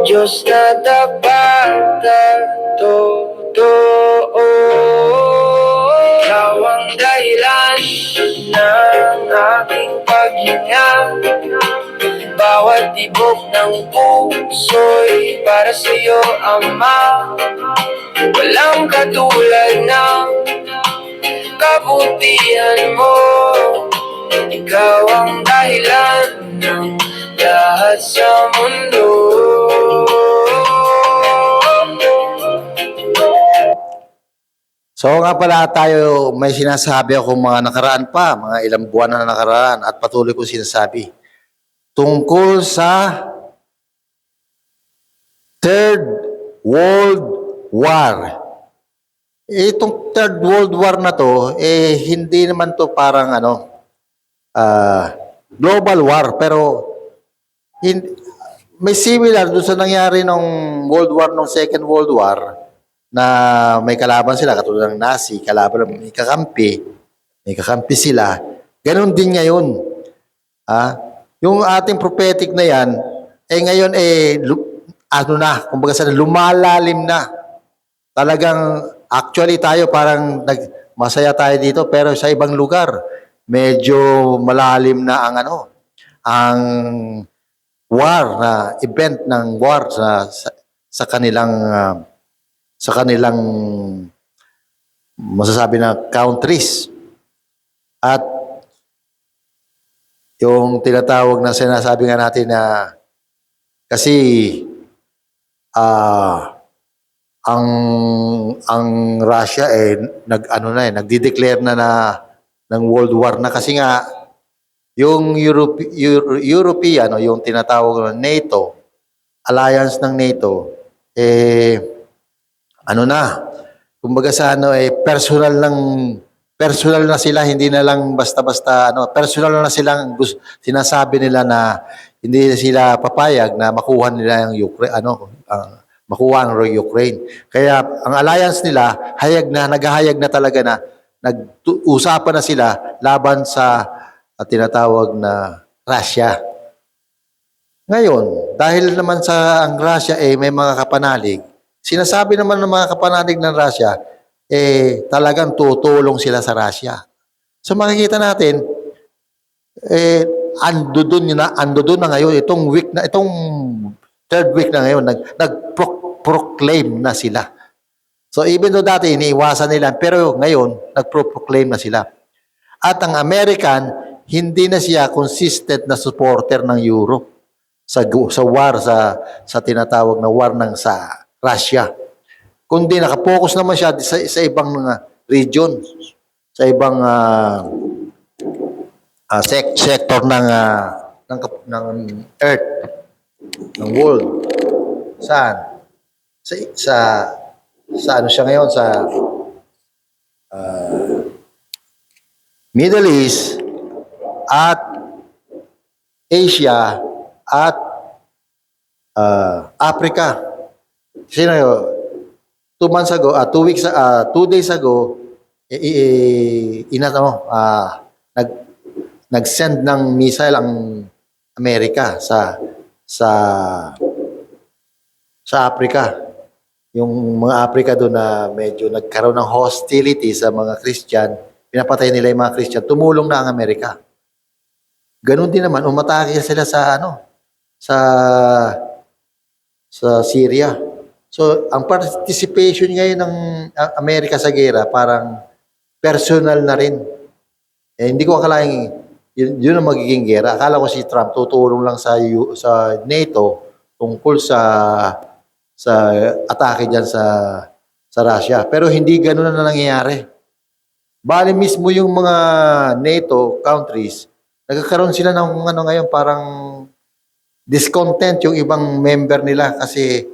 Diyos na tapat at totoo, ikaw ang dahilan ng aking paghinga. Bawat tibok ng puso'y para sa'yo, Ama. Walang katulad ng kabutihan mo. Ikaw ang dahilan ng lahat sa mundo. So nga pala tayo, may sinasabi ako mga nakaraan pa, mga ilang buwan na nakaraan at patuloy kong sinasabi. Tungkol sa Third World War. Itong Third World War na to, hindi naman to parang global war, pero may similar doon sa nangyari nung World War, nung Second World War, na may kalaban sila, katulad ng Nazi, kalaban, may kakampi sila. Ganon din ngayon. Yung ating prophetic na yan, ngayon, kumbaga sa lumalalim na. Talagang, actually tayo parang masaya tayo dito, pero sa ibang lugar, medyo malalim na ang war, na event ng war sa kanilang masasabi na countries. At yung tinatawag na sinasabi nga natin na kasi ang Russia nagde-declare na ng World War na, kasi nga yung European, yung tinatawag na NATO, alliance ng NATO, kumbaga sa personal na sila, hindi na lang basta-basta personal na silang sinasabi nila na hindi sila papayag na makuha nila yung Ukraine, makuha ang Ukraine. Kaya ang alliance nila naghahayag na talaga na nag-usapan na sila laban sa tinatawag na Russia. Ngayon, dahil naman sa ang Russia may mga kapanalig, sinasabi naman ng mga kapanalig ng Russia, talagang tutulong sila sa Russia. So makikita natin, ando doon na ngayon, itong third week na ngayon, nag-proclaim na sila. So even though dati iniiwasan nila, pero ngayon, nag-proclaim na sila. At ang American, hindi na siya consistent na supporter ng Europe sa war, sa tinatawag na war sa Russia. Kundi nakapokus naman siya sa ibang region, sa ibang sector ng earth, ng world. Saan? Sa ano siya ngayon, sa Middle East at Asia at Africa. Kasi 2 days ago, nag-send ng missile ang Amerika sa Africa. Yung mga Africa doon na medyo nagkaroon ng hostility sa mga Christian, pinapatay nila yung mga Christian, tumulong na ang Amerika. Ganun din naman, umatake sila sa Syria. So, ang participation ngayon ng Amerika sa gera, parang personal na rin. Hindi ko akalaing yun ang magiging gera. Akala ko si Trump tutulong lang sa NATO tungkol sa atake dyan sa Russia. Pero hindi ganun na nangyayari. Bali mismo yung mga NATO countries, nagkakaroon sila ng ngayon, parang discontent yung ibang member nila kasi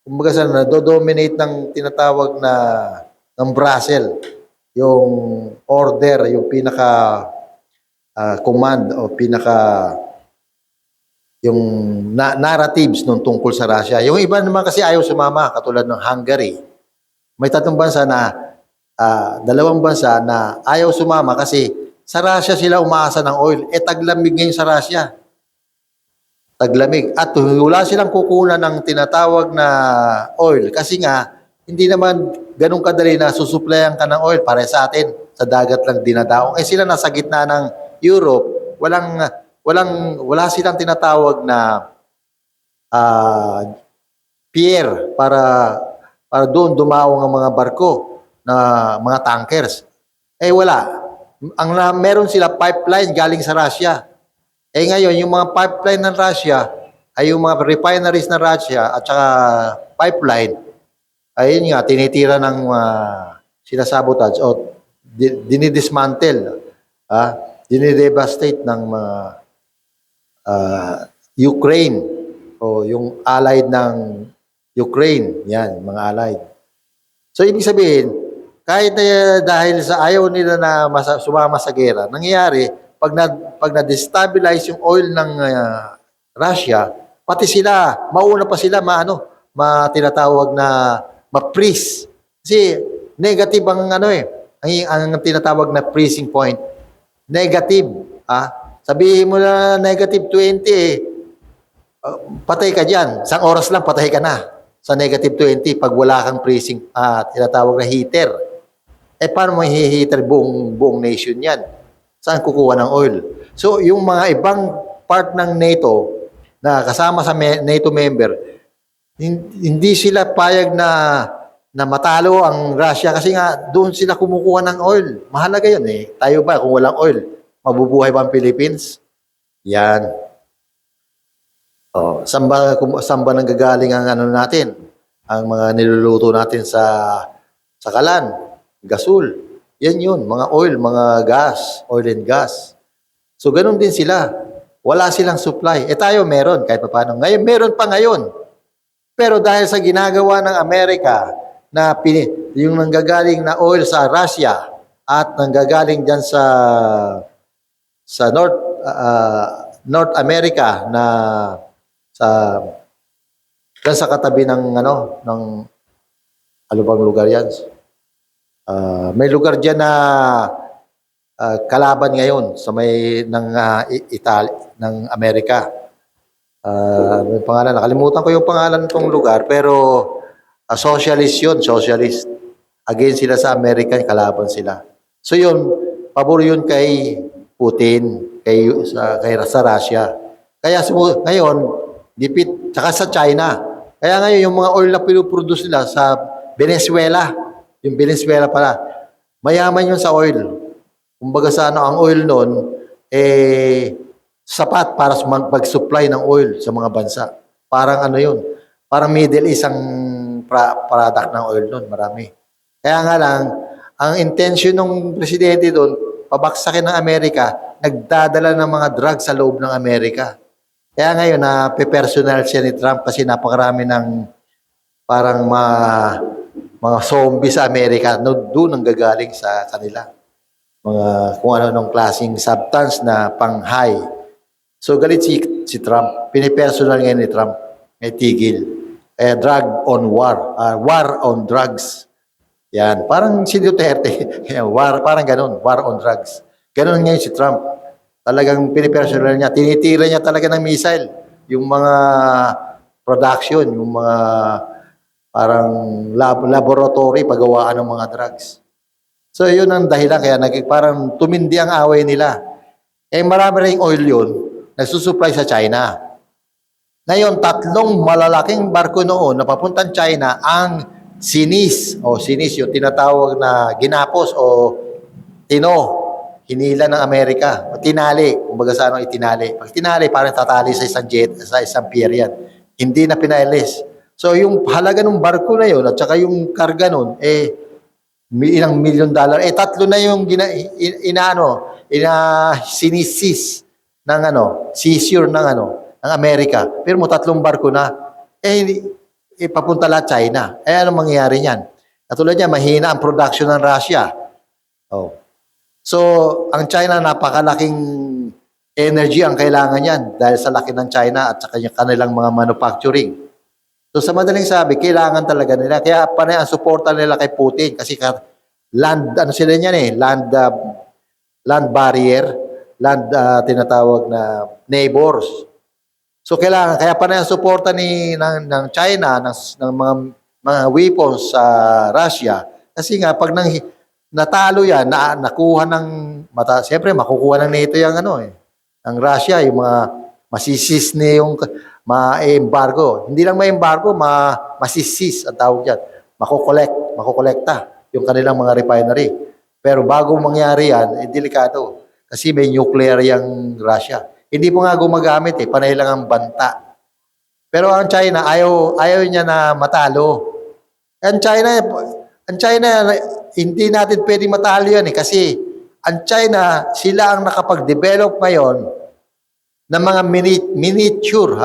kumbaga dominate ng tinatawag na ng Brussels yung order, yung pinaka command o yung narratives nung tungkol sa Russia. Yung iba naman kasi ayaw sumama, katulad ng Hungary. May 2 bansa na 2 bansa na ayaw sumama kasi sa Russia sila umaasa ng oil. Taglamig ngayon sa Russia. taglamig. At wala silang kukunan ng tinatawag na oil kasi nga hindi naman ganun kadali na susuplayan ka ng oil para sa atin. Sa dagat lang dinadaong. Eh sila nasa gitna ng Europe, wala silang tinatawag na ah, pier para doon dumawong ang mga barko na mga tankers. Eh wala. Meron sila pipeline galing sa Russia. Eh ngayon, yung mga pipeline ng Russia, ay yung mga refineries ng Russia at saka pipeline, ayun nga, tinitira ng sinasabotage o dinidismantle, dinidevastate ng mga Ukraine o yung allied ng Ukraine, yan, mga allied. So, ibig sabihin, kahit dahil sa ayaw nila na sumama sa gera, nangyayari, pag na-destabilize yung oil ng Russia, pati sila, mauna pa sila tinatawag na ma-freeze. Kasi negative ang ang tinatawag na freezing point. Negative. Sabihin mo na negative 20 patay ka dyan. Isang oras lang, patay ka na sa negative 20 pag wala kang freezing, tinatawag na heater. Eh, paano mo heater buong nation yan? Saan kukuha ng oil? So, yung mga ibang part ng NATO na kasama sa NATO member, hindi sila payag na matalo ang Russia kasi nga doon sila kumukuha ng oil. Mahalaga yun eh. Tayo ba kung walang oil, mabubuhay ba ang Philippines? Yan. Saan ba nanggagaling ang natin? Ang mga niluluto natin sa kalan, gasol. Yan yun, mga oil, mga gas, oil and gas. So, ganun din sila. Wala silang supply. Eh tayo meron, kahit paano. Ngayon, meron pa ngayon. Pero dahil sa ginagawa ng Amerika, yung nanggagaling na oil sa Russia at nanggagaling dyan sa North America na dyan sa katabi ng ano bang lugar yan? May lugar diyan na kalaban ngayon sa may ng ng Amerika. May pangalan, nakalimutan ko yung pangalan ng lugar pero socialist yun, socialist. Against sila sa American, kalaban sila. So yun, pabor yun kay Putin, sa Russia. Kaya ngayon, dipit, tsaka sa China. Kaya ngayon, yung mga oil na pinuproduce nila sa Venezuela, yung Venezuela pala, mayaman yun sa oil. Kumbaga ang oil noon, sapat para mag-supply ng oil sa mga bansa. Parang yun, parang Middle East ang product ng oil noon, marami. Kaya nga lang, ang intention ng presidente doon, pabaksakin ng Amerika, nagdadala ng mga drugs sa loob ng Amerika. Kaya ngayon, pe-personal siya ni Trump kasi napakarami ng parang mga zombie sa Amerika, doon ang gagaling sa kanila. Mga kung ano klaseng substance na pang-high. So galit si Trump. Pinipersonal ngayon ni Trump. May tigil. Drug on war. War on drugs. Yan. Parang si Duterte. Parang ganun. War on drugs. Ganun ngayon si Trump. Talagang pinipersonal niya. Tinitira niya talaga ng missile. Yung mga production, yung mga parang laboratory paggawaan ng mga drugs. So yun ang dahilan kaya parang tumindi ang away nila. Marami ring oil yun, nagsusupply sa China. Ngayon, 3 malalaking barko noon na papuntang China ang sinis yung tinatawag na ginapos o hinila ng Amerika. Tinali, kumbaga sa itinali. Pag tinali, parang tatali sa isang jet, sa isang pier yan. Hindi na pinailis. So yung halaga ng barko na yun at saka yung karga nun, ilang $1 million. 3 na yung sinisis ng seizure ng Amerika. Pero mo 3 barko na, papunta lahat China. Anong mangyayari niyan? Katulad niya, mahina ang production ng Russia. So, ang China, napakalaking energy ang kailangan niyan dahil sa laki ng China at saka yung kanilang mga manufacturing. So sa madaling sabi, kailangan talaga nila. Kaya panay ang suporta nila kay Putin kasi sila niyan land barrier, tinatawag na neighbors. So kailangan kaya pa na yung suporta ng China ng mga weapons sa Russia kasi nga pag natalo yan, nakuha ng siyempre makukuha ng NATO yung ang Russia, yung mga masisis ni yung ma-embargo. Hindi lang ma-embargo, masisis ang tawag diyan. Makokolekta yung kanilang mga refinery. Pero bago mangyari yan, delikado. Kasi may nuclear yung Russia. Hindi po nga gumagamit panay lang ang banta. Pero ang China, ayaw niya na matalo. Ang China, hindi natin pwedeng matalo yan kasi ang China, sila ang nakapag-develop ngayon ng mga miniature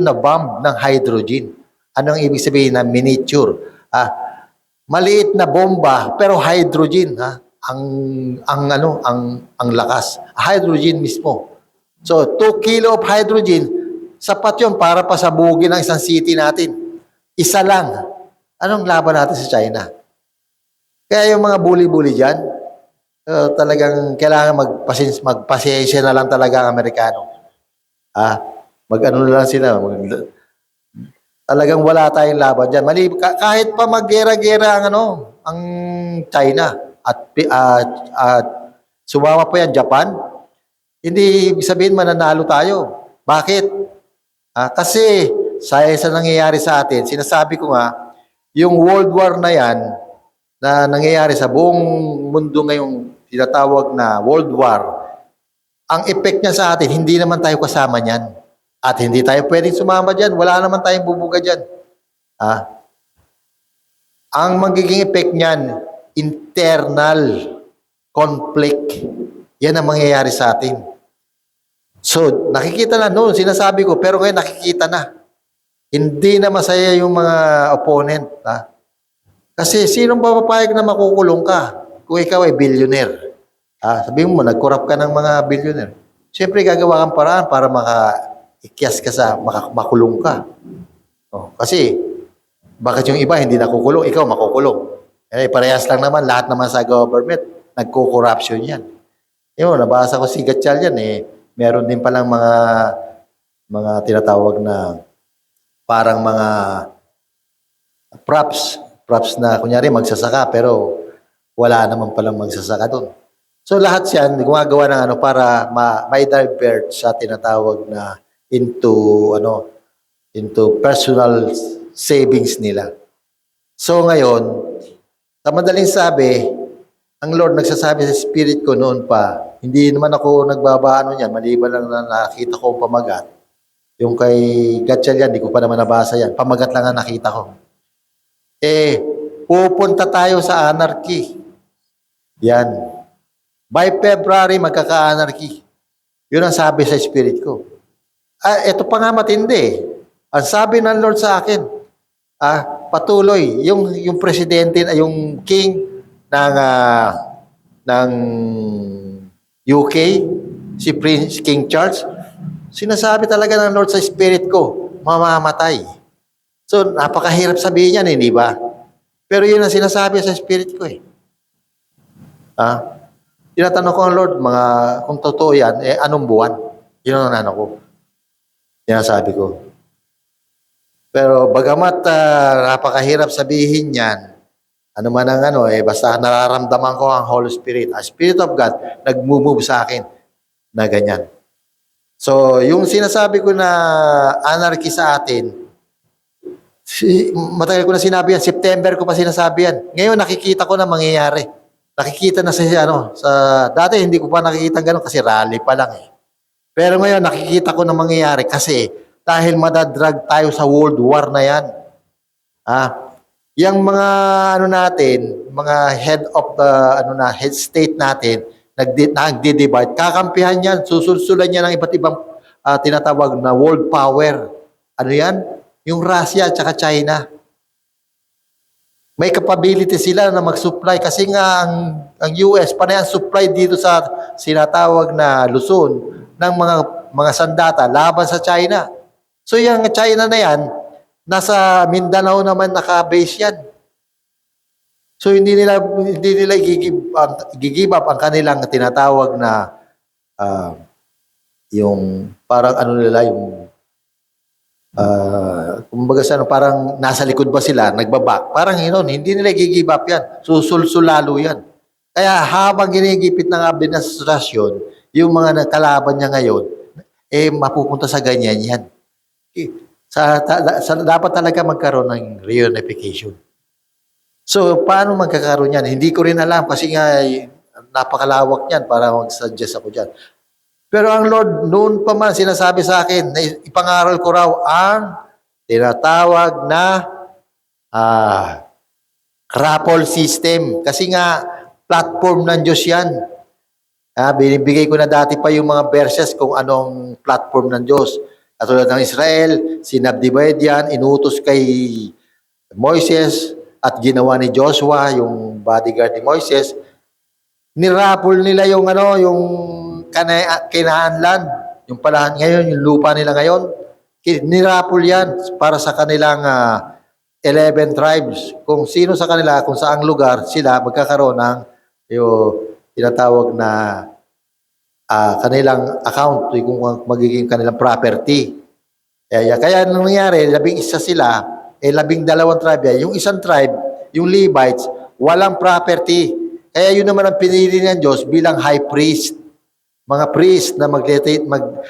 na bomb ng hydrogen. Anong ibig sabihin na miniature? Maliit na bomba pero hydrogen, ang lakas. Hydrogen mismo. So 2 kilo of hydrogen, sapat 'yon para pasabugin ang isang city natin. Isa lang. Anong laban natin sa China? Kaya yung mga bully-bully diyan, talagang kailangan magpasensya na lang talaga ang Amerikano. Mag-ano na lang sila, talagang wala tayong laban diyan. Kahit pa maggera-gera ang China at sumama pa yan Japan, hindi ibig sabihin mananalo tayo. Bakit? Kasi sa nangyayari sa atin, sinasabi ko nga, yung World War na yan na nangyayari sa buong mundo ngayong tinatawag na World War, ang effect niya sa atin, hindi naman tayo kasama niyan. At hindi tayo pwedeng sumama dyan. Wala naman tayong bubuga dyan. Ang magiging effect niyan, internal conflict. Yan ang mangyayari sa atin. So, nakikita na noon, sinasabi ko, pero ngayon nakikita na. Hindi na masaya yung mga opponent. Kasi sinong papapayag na makukulong ka kung ikaw ay billionaire? Sabihin mo, nag-corrupt ka ng mga billionaire. Siyempre, gagawa kang paraan para ikyas ka makulong ka. Kasi, bakit yung iba hindi nakukulong, ikaw makukulong? Parehas lang naman, lahat naman sa government, nagko-corruption yan. Yun, nabasa ko si Gatchal yan meron din palang mga tinatawag na parang mga props na kunyari magsasaka pero wala naman palang magsasaka doon. So lahat yan gumagawa ng para ma-divert sa tinatawag na into personal savings nila. So ngayon, sa madaling sabi, ang Lord nagsasabi sa spirit ko noon pa, hindi naman ako nagbabaano niyan, maliban lang na nakita ko pamagat. Yung kay Gatchal yan, hindi ko pa naman nabasa yan. Pamagat lang ang nakita ko. Pupunta tayo sa anarchy. Yan. By February, magkaka-anarchy. Yun ang sabi sa spirit ko. Ito pa nga matindi. Ang sabi ng Lord sa akin, patuloy, yung presidente, yung king ng UK, si Prince King Charles, sinasabi talaga ng Lord sa spirit ko, mamamatay. So, napakahirap sabihin yan, hindi ba? Pero yun ang sinasabi sa spirit ko Tinatanong ko ang Lord, kung totoo yan, anong buwan? Yun ang ko. Yan ang sabi ko. Pero bagamat napakahirap sabihin yan, ano man ang basta nararamdaman ko ang Holy Spirit, ang Spirit of God, nag-move sa akin na ganyan. So, yung sinasabi ko na anarchy sa atin, matagal ko na sinabi yan, September ko pa sinasabi yan. Ngayon nakikita ko na mangyayari. Nakikita na dati hindi ko pa nakikita gano'n kasi rally pa lang Pero ngayon nakikita ko na mangyayari kasi dahil madadrag tayo sa World War na yan. Yung mga natin, mga head of the head state natin, nagdi-divide, kakampihan yan, susulsulan niya ng iba't ibang tinatawag na world power. Ano yan? Yung Russia at saka China. May capability sila na mag-supply kasi nga ang US panay ang supply dito sa sinatawag na Luzon ng mga sandata laban sa China. So yung China na yan, nasa Mindanao naman naka-base yan. So hindi nila i-give up ang kanilang tinatawag na yung parang nila yung kumbaga sa ano, parang nasa likod ba sila, nagbabak. Parang yun, hindi nila i-give up yan. Susulsulalo yan. Kaya habang ginigipit ng administrasyon, yung mga kalaban niya ngayon, mapupunta sa ganyan yan. Dapat talaga magkaroon ng reunification. So, paano magkakaroon yan? Hindi ko rin alam kasi nga napakalawak yan para mag-suggest ako dyan. Pero ang Lord, noon pa man sinasabi sa akin na ipangaral ko raw ang tinatawag na raffle system. Kasi nga, platform ng Diyos yan. Binibigay ko na dati pa yung mga verses kung anong platform ng Diyos. Katulad ng Israel, sinabdivide yan, inutos kay Moises at ginawa ni Joshua, yung bodyguard ni Moises. Niraffle nila yung yung Canaan land, yung palahan ngayon, yung lupa nila ngayon. Niraffle yan para sa kanilang 11 tribes. Kung sino sa kanila, kung saang lugar sila magkakaroon ng yung tinatawag na kanilang account, kung magiging kanilang property. Kaya nung nangyari, 11 sila, 12 tribe yan. Yung isang tribe, yung Levites, walang property. Kaya yun naman ang pinili ng Diyos bilang high priest. Mga priest na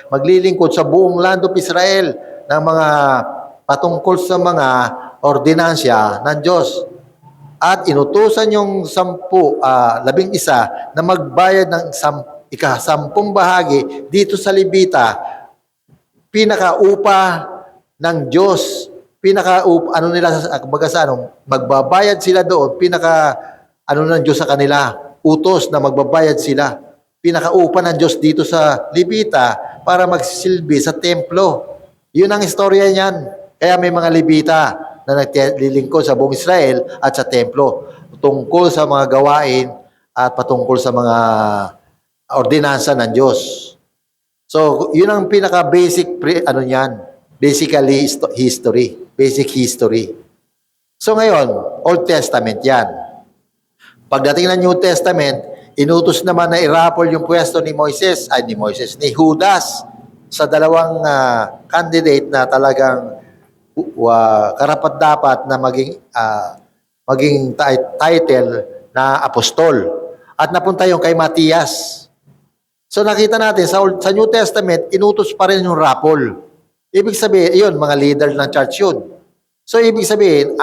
maglilingkod sa buong land of Israel ng mga patungkol sa mga ordinansya ng Diyos. At inutusan yung 11 na magbayad ng 10 bahagi dito sa Levita, pinakaupa ng Diyos. Magbabayad sila doon, ng Diyos sa kanila, utos na magbabayad sila. Pinakaupa ng Diyos dito sa Levita para magsisilbi sa templo. Yun ang istorya niyan. Kaya may mga Levita na naglilingkod sa buong Israel at sa templo tungkol sa mga gawain at patungkol sa mga ordinansa ng Diyos. So, yun ang pinaka-basic basically history, basic history. So ngayon, Old Testament yan. Pagdating ng New Testament, inutos naman na i-raffle yung pwesto ni Judas sa dalawang candidate na talagang karapat-dapat na maging title na apostol. At napunta yung kay Matias. So nakita natin sa New Testament, inutos pa rin yung raffle. Ibig sabihin, yun, mga leader ng church yun. So ibig sabihin,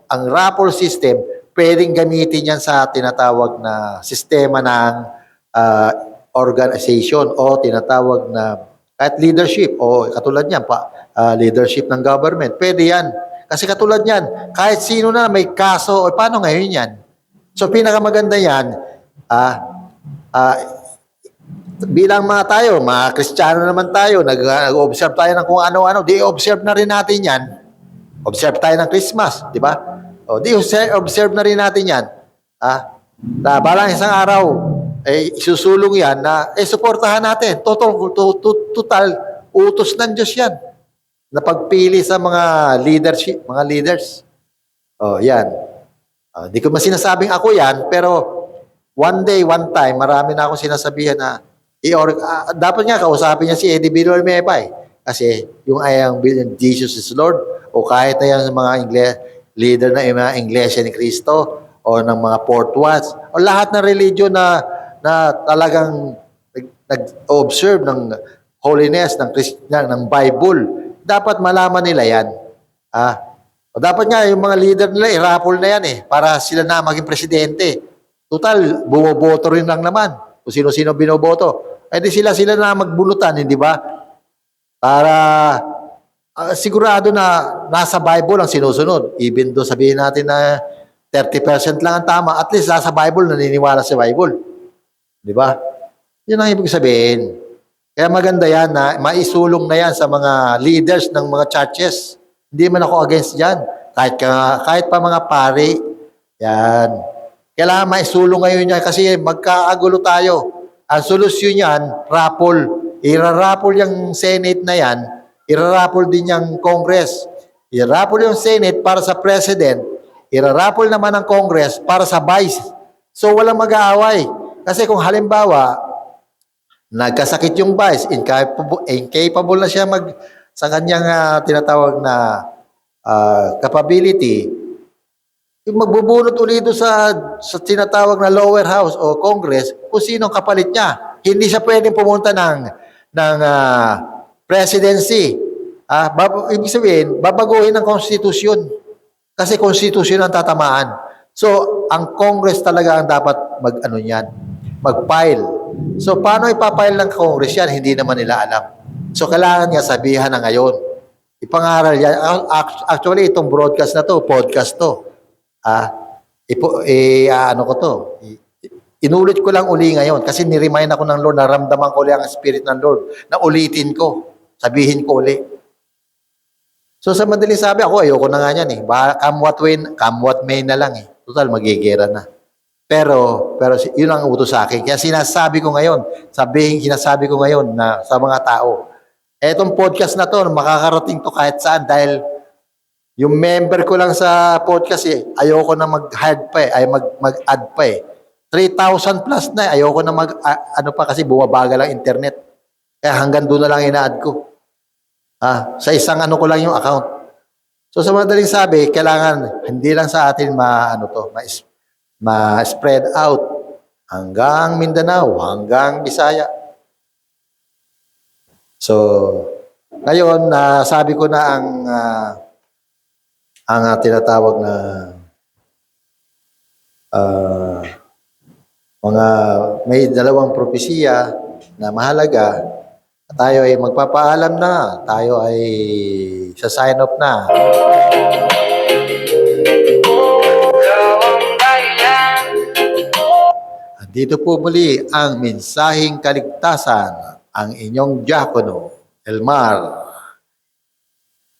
ang raffle system, pwedeng gamitin yan sa tinatawag na sistema ng organization o tinatawag na kahit leadership o katulad niyan leadership ng government. Pwede yan. Kasi katulad niyan, kahit sino na may kaso o paano ngayon yan. So pinakamaganda yan, bilang mga Kristiyano naman tayo, nag-observe tayo ng kung ano-ano, di-observe na rin natin yan. Observe tayo ng Christmas, di ba? O, observe na rin natin yan. Na balang isang araw, isusulong yan na, suportahan natin. Total, utos ng Diyos yan. Na pagpili sa mga leaders. O, yan. Di ko masinasabing ako yan, pero one day, one time, marami na akong sinasabihan na, dapat nga kausapin niya si Eddie Bidor Mepay. Kasi yung ayang Jesus is Lord, o kahit na yan mga leader na yung mga Iglesia ni Cristo o ng mga Fourth Watch o lahat ng religion na talagang nag-observe ng holiness ng Bible, dapat malaman nila yan. O dapat nga yung mga leader nila i-raffle na yan para sila na maging presidente. Total, bumoboto rin lang naman kung sino-sino binoboto. Di sila na magbulutan, hindi ba? Para sigurado na nasa Bible ang sinusunod. Even though sabihin natin na 30% lang ang tama, at least nasa Bible, naniniwala sa Bible. Di ba? Yun ang ibig sabihin. Kaya maganda yan na maisulong na yan sa mga leaders ng mga churches. Hindi man ako against yan. Kahit pa mga pari, yan. Kailangan maisulong ngayon yan kasi magkaagulo tayo. Ang solusyon yan, raffle. Ira-raffle yung Senate na yan, ira-raffle din yung Congress. Ira-raffle yung Senate para sa President, ira-raffle naman ang Congress para sa Vice. So walang mag-aaway. Kasi kung halimbawa, nagkasakit yung Vice, incapable na siya sa kanyang tinatawag na capability, yung magbubunot ulit doon sa tinatawag na lower house o Congress kung sino ang kapalit niya. Hindi siya pwedeng pumunta ng presidency. Ibig sabihin, babaguhin ng konstitusyon. Kasi konstitusyon ang tatamaan. So, ang Congress talaga ang dapat mag-file. So, paano ipapile ng Congress yan? Hindi naman nila alam. So, kailangan niya sabihan na ngayon. Ipangaral yan. Actually, itong broadcast na to, podcast to. Inulit ko lang uli ngayon kasi ni-remind ako ng Lord, naramdaman ko ulit ang Spirit ng Lord na ulitin ko. Sabihin ko uli. So, sa madaling sabi, ako, ayoko na nga yan eh. Come what may na lang eh. Total, magigera na. Pero yun ang utos sa akin. Kaya sinasabi ko ngayon na sa mga tao, etong podcast na to, makakarating to kahit saan dahil yung member ko lang sa podcast ayoko na mag-add pa eh. 3,000 plus na ayoko na kasi bumabagal ang internet. Kaya hanggang doon na lang ina-add ko. Sa isang ko lang yung account. So sa madaling sabi, kailangan hindi lang sa atin ma-spread out hanggang Mindanao, hanggang Bisaya. So, ngayon, sabi ko na ang tinatawag na may dalawang propesiya na mahalaga. Tayo ay magpapaalam na. Tayo ay sa sign off na. Dito po muli ang mensaheng kaligtasan, ang inyong diakono, Elmar.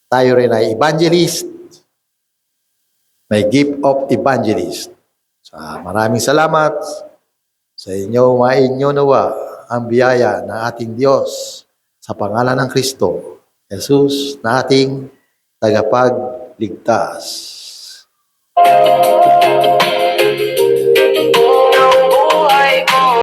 Tayo rin ay evangelist, may gift of evangelist. So, maraming salamat sa inyo, mainyo nawa ang biyaya ng ating Diyos sa pangalan ng Kristo, Jesus na ating tagapagligtas.